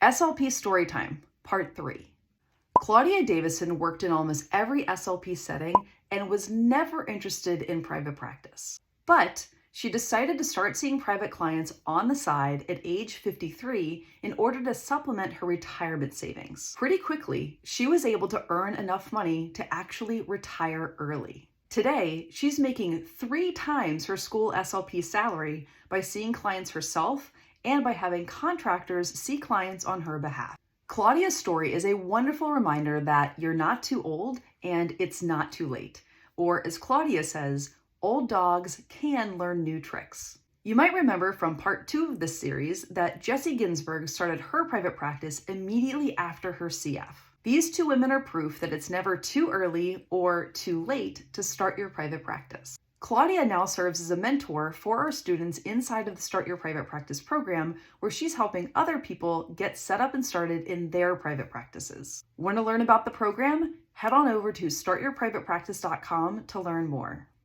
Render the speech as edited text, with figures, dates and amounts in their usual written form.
SLP Story Time, Part 3. Claudia Davisson worked in almost every SLP setting and was never interested in private practice. But she decided to start seeing private clients on the side at age 53 in order to supplement her retirement savings. Pretty quickly, she was able to earn enough money to actually retire early. Today, she's making 3 times her school SLP salary by seeing clients herself and by having contractors see clients on her behalf. Claudia's story is a wonderful reminder that you're not too old and it's not too late. Or as Claudia says, old dogs can learn new tricks. You might remember from part 2 of this series that Jessie Ginsburg started her private practice immediately after her CF. These 2 women are proof that it's never too early or too late to start your private practice. Claudia now serves as a mentor for our students inside of the Start Your Private Practice program, where she's helping other people get set up and started in their private practices. Want to learn about the program? Head on over to startyourprivatepractice.com to learn more.